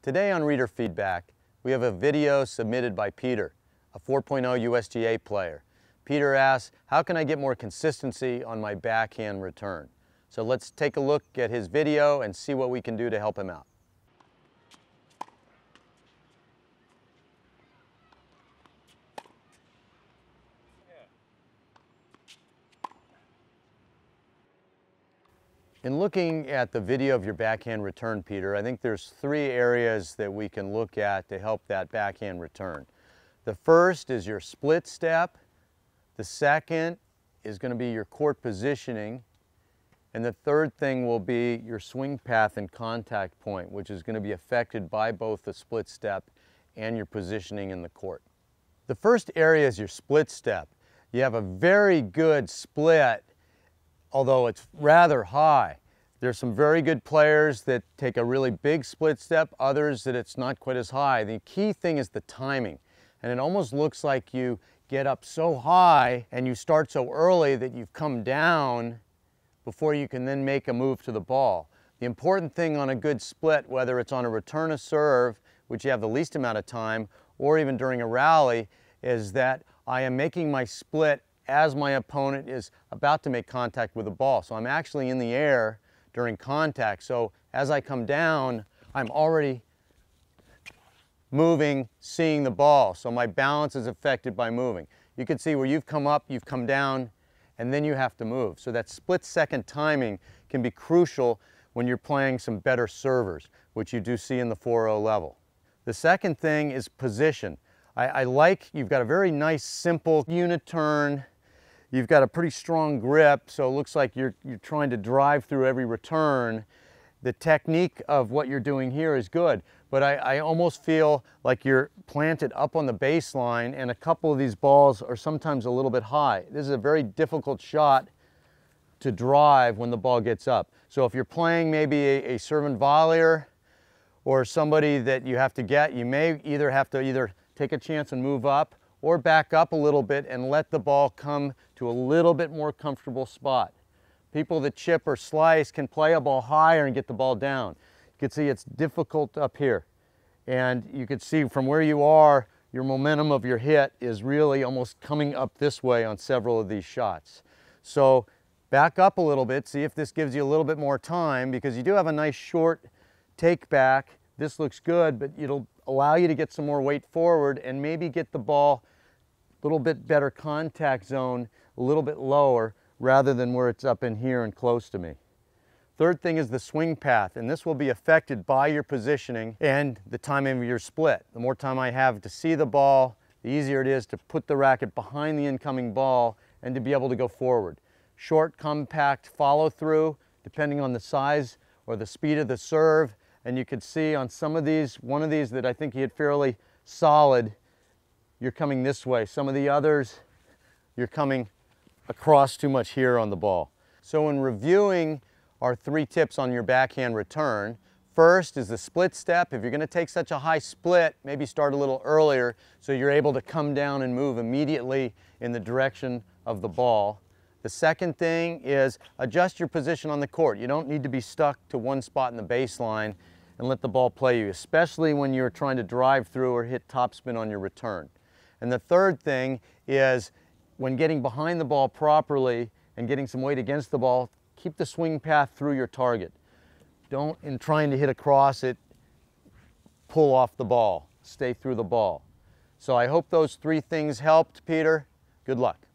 Today on Reader Feedback, we have a video submitted by Peter, a 4.0 USGA player. Peter asks, how can I get more consistency on my backhand return? So let's take a look at his video and see what we can do to help him out. In looking at the video of your backhand return, Peter, I think there's three areas that we can look at to help that backhand return. The first is your split step. The second is going to be your court positioning. And the third thing will be your swing path and contact point, which is going to be affected by both the split step and your positioning in the court. The first area is your split step. You have a very good split, although it's rather high. There's some very good players that take a really big split step, others that it's not quite as high. The key thing is the timing. And it almost looks like you get up so high and you start so early that you've come down before you can then make a move to the ball. The important thing on a good split, whether it's on a return of serve, which you have the least amount of time, or even during a rally, is that I am making my split as my opponent is about to make contact with the ball. So I'm actually in the air during contact. So as I come down, I'm already moving, seeing the ball. So my balance is affected by moving. You can see where you've come up, you've come down, and then you have to move. So that split-second timing can be crucial when you're playing some better servers, which you do see in the 4.0 level. The second thing is position. I like, you've got a very nice, simple unit turn. You've got a pretty strong grip, so it looks like you're trying to drive through every return. The technique of what you're doing here is good, but I almost feel like you're planted up on the baseline, and a couple of these balls are sometimes a little bit high. This is a very difficult shot to drive when the ball gets up. So if you're playing maybe a servant volleyer or somebody that you have to get, you may either have to take a chance and move up, or back up a little bit and let the ball come to a little bit more comfortable spot. People that chip or slice can play a ball higher and get the ball down. You can see it's difficult up here. And you can see from where you are, your momentum of your hit is really almost coming up this way on several of these shots. So back up a little bit, see if this gives you a little bit more time, because you do have a nice short take back. This looks good, but it'll allow you to get some more weight forward and maybe get the ball a little bit better contact zone, a little bit lower, rather than where it's up in here and close to me. Third thing is the swing path, and this will be affected by your positioning and the timing of your split. The more time I have to see the ball, the easier it is to put the racket behind the incoming ball and to be able to go forward. Short, compact follow through, depending on the size or the speed of the serve. And you can see on some of these, one of these that I think he hit fairly solid, you're coming this way. Some of the others, you're coming across too much here on the ball. So in reviewing our three tips on your backhand return, first is the split step. If you're going to take such a high split, maybe start a little earlier so you're able to come down and move immediately in the direction of the ball. The second thing is adjust your position on the court. You don't need to be stuck to one spot in the baseline and let the ball play you, especially when you're trying to drive through or hit topspin on your return. And the third thing is, when getting behind the ball properly and getting some weight against the ball, keep the swing path through your target. Don't, in trying to hit across it, pull off the ball. Stay through the ball. So I hope those three things helped, Peter. Good luck.